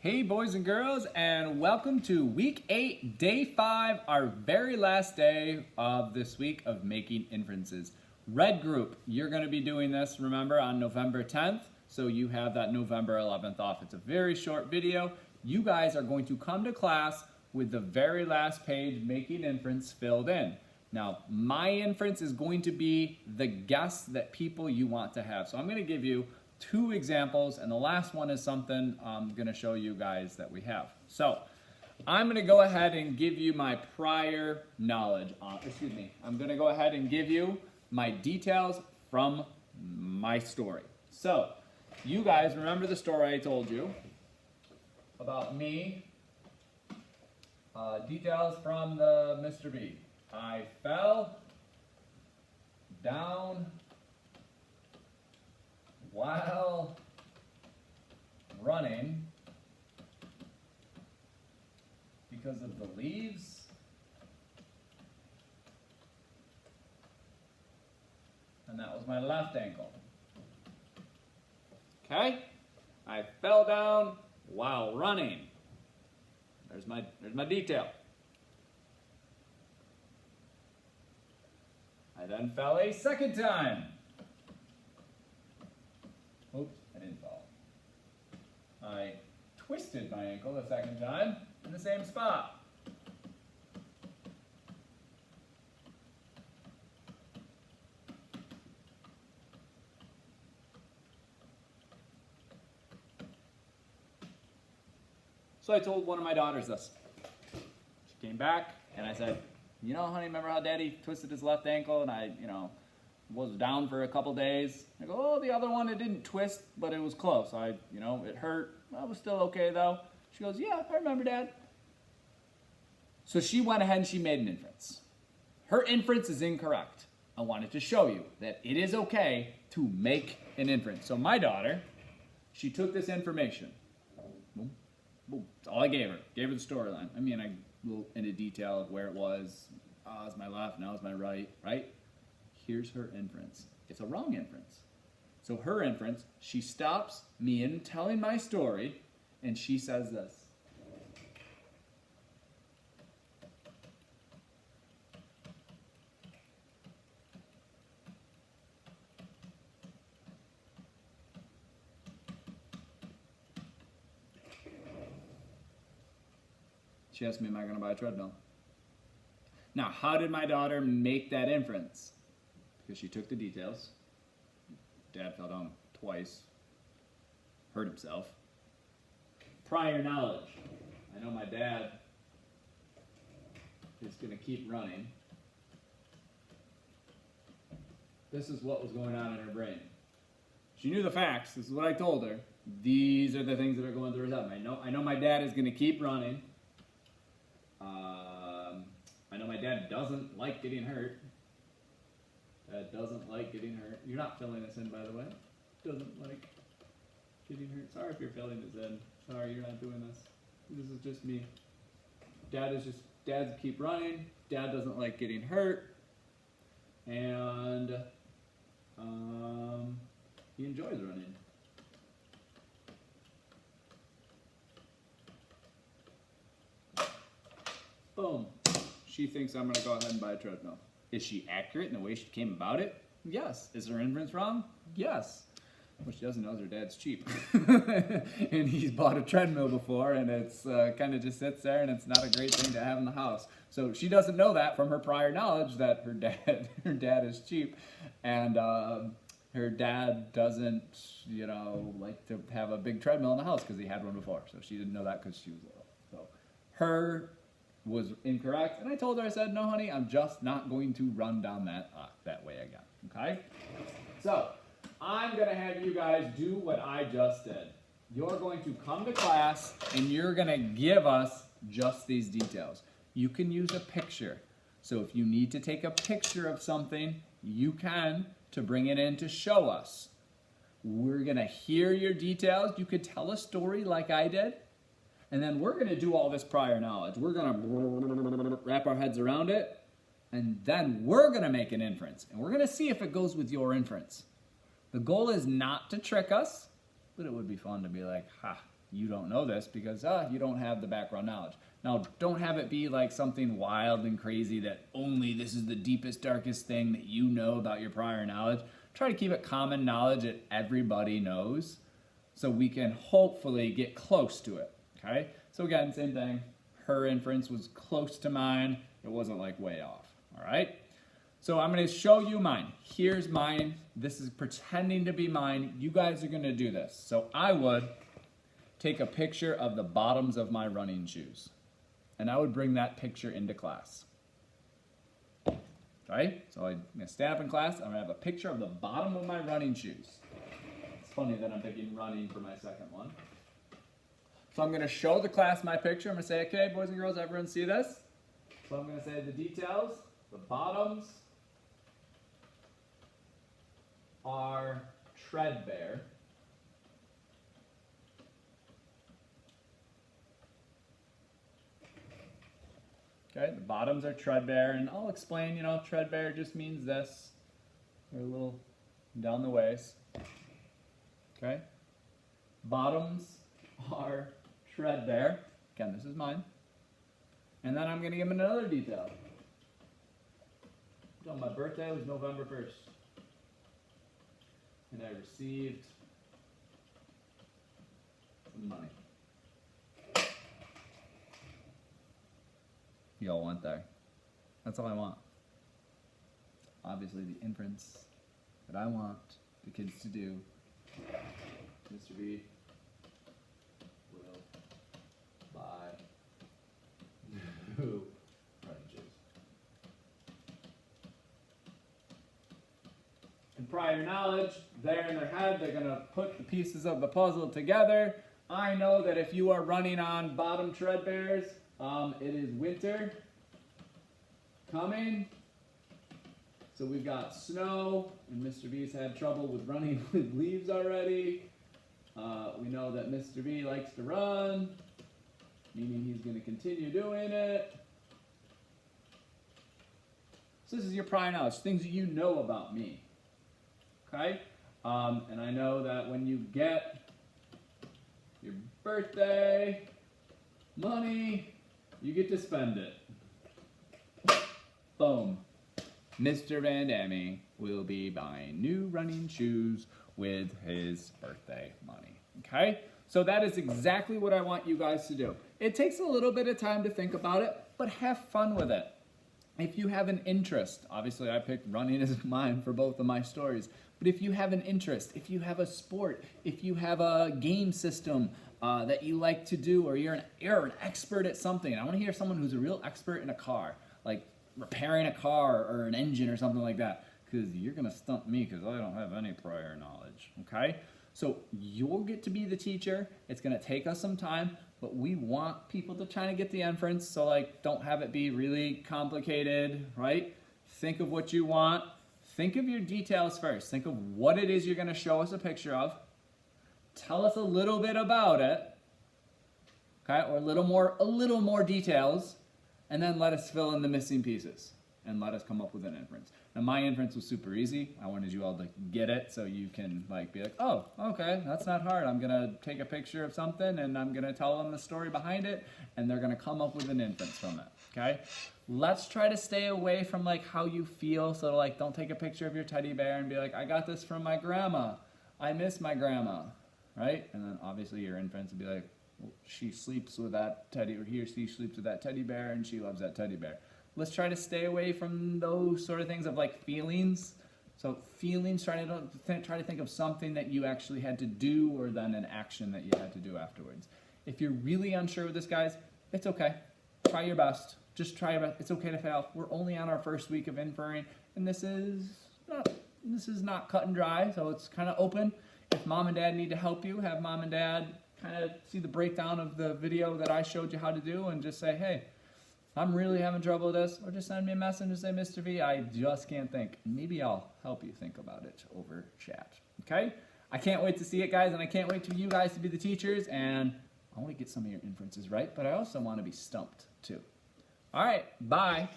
Hey boys and girls, and welcome to week 8, day 5, our very last day of this week of making inferences. Red group, you're going to be doing this, remember, on November 10th, so you have that November 11th off. It's a very short video. You guys are going to come to class with the very last page, making inference, filled in. Now, my inference is going to be the guess that people you want to have. So I'm going to give you 2 examples, and the last one is something I'm going to show you guys that we have. So I'm going to go ahead and give you my prior knowledge. I'm going to go ahead and give you my details from my story. So you guys remember the story I told you about me, details from the Mr. B. I fell down while running because of the leaves and that was my left ankle. Okay? I fell down while running. There's my detail. I then fell a second time. Oops, I didn't fall. I twisted my ankle the second time in the same spot. So I told one of my daughters this. She came back and I said, you know, honey, remember how Daddy twisted his left ankle and I, was down for a couple days? I go, oh, the other one, it didn't twist, but it was close. It hurt. I was still okay though. She goes, yeah, I remember, Dad. So she went ahead and she made an inference. Her inference is incorrect. I wanted to show you that it is okay to make an inference. So my daughter, she took this information. Boom, boom. That's all I gave her. Gave her the storyline. I little into detail of where it was. Oh, it's my left, now it's my right, right? Here's her inference. It's a wrong inference. So her inference, she stops me in telling my story, and she says this. She asked me, am I going to buy a treadmill? Now, how did my daughter make that inference? Because she took the details. Dad fell down twice, hurt himself. Prior knowledge. I know my dad is going to keep running. This is what was going on in her brain. She knew the facts. This is what I told her. These are the things that are going through her head. I know my dad is going to keep running. I know my dad doesn't like getting hurt. Dad doesn't like getting hurt. You're not filling this in, by the way. Doesn't like getting hurt. Sorry if you're filling this in. Sorry, you're not doing this. This is just me. Dad's keep running. Dad doesn't like getting hurt. And he enjoys running. Boom. She thinks I'm going to go ahead and buy a treadmill. Is she accurate in the way she came about it? Yes. Is her inference wrong? Yes. What she doesn't know is her dad's cheap. And he's bought a treadmill before, and it's kind of just sits there, and it's not a great thing to have in the house. So she doesn't know that from her prior knowledge that her dad is cheap, and her dad doesn't, like to have a big treadmill in the house because he had one before. So she didn't know that because she was little. So her was incorrect, and I told her, I said, no, honey, I'm just not going to run down that way again, okay? So I'm going to have you guys do what I just did. You're going to come to class, and you're going to give us just these details. You can use a picture. So if you need to take a picture of something, you can, to bring it in to show us. We're going to hear your details. You could tell a story like I did. And then we're going to do all this prior knowledge. We're going to wrap our heads around it, and then we're going to make an inference. And we're going to see if it goes with your inference. The goal is not to trick us, but it would be fun to be like, ha, you don't know this because you don't have the background knowledge. Now, don't have it be like something wild and crazy that only this is the deepest, darkest thing that you know about your prior knowledge. Try to keep it common knowledge that everybody knows so we can hopefully get close to it, okay? So again, same thing. Her inference was close to mine. It wasn't like way off, all right? So I'm going to show you mine. Here's mine. This is pretending to be mine. You guys are going to do this. So I would take a picture of the bottoms of my running shoes, and I would bring that picture into class. Right? So I'm going to stand up in class. I'm going to have a picture of the bottom of my running shoes. It's funny that I'm picking running for my second one. So I'm going to show the class my picture. I'm going to say, okay, boys and girls, everyone see this? So I'm going to say the details. The bottoms are treadbare. Okay, the bottoms are treadbare, and I'll explain, treadbare just means this. They're a little down the waist. Okay? Bottoms are treadbare. Again, this is mine. And then I'm going to give them another detail. So my birthday was November 1st. And I received some money. You all went there. That's all I want. Obviously, the inference that I want the kids to do, Mr. B will buy new running shoes. In prior knowledge, there in their head, they're going to put the pieces of the puzzle together. I know that if you are running on bottom treadbares, it is winter coming, so we've got snow, and Mr. B's had trouble with running with leaves already. We know that Mr. B likes to run, meaning he's going to continue doing it. So this is your prior knowledge, things that you know about me. Okay? And I know that when you get your birthday money, you get to spend it. Boom. Mr. Van Damme will be buying new running shoes with his birthday money. Okay? So that is exactly what I want you guys to do. It takes a little bit of time to think about it, but have fun with it. If you have an interest, obviously I picked running as mine for both of my stories, but if you have an interest, if you have a sport, if you have a game system that you like to do, or you're an expert at something. I want to hear someone who's a real expert in a car, like repairing a car or an engine or something like that, because you're going to stump me because I don't have any prior knowledge, okay? So you'll get to be the teacher. It's going to take us some time, but we want people to try to get the inference, so like don't have it be really complicated, right? Think of what you want. Think of your details first. Think of what it is you're going to show us a picture of. Tell us a little bit about it, okay, or a little more details, and then let us fill in the missing pieces and let us come up with an inference. Now my inference was super easy. I wanted you all to get it so you can like be like, oh, okay, that's not hard. I'm gonna take a picture of something and I'm gonna tell them the story behind it, and they're gonna come up with an inference from it. Okay? Let's try to stay away from like how you feel. So like don't take a picture of your teddy bear and be like, I got this from my grandma. I miss my grandma. Right? And then obviously your inference would be like, well, she sleeps with that teddy, or he or she sleeps with that teddy bear and she loves that teddy bear. Let's try to stay away from those sort of things of like feelings. So feelings, try to think of something that you actually had to do, or then an action that you had to do afterwards. If you're really unsure with this, guys, it's okay. Try your best. Just try your best. It's okay to fail. We're only on our first week of inferring, and this is not cut and dry, so it's kind of open. If mom and dad need to help you, have mom and dad kind of see the breakdown of the video that I showed you how to do, and just say, hey, I'm really having trouble with this, or just send me a message and say, Mr. V, I just can't think. Maybe I'll help you think about it over chat. Okay? I can't wait to see it, guys, and I can't wait for you guys to be the teachers, and I want to get some of your inferences right, but I also want to be stumped too. All right, bye.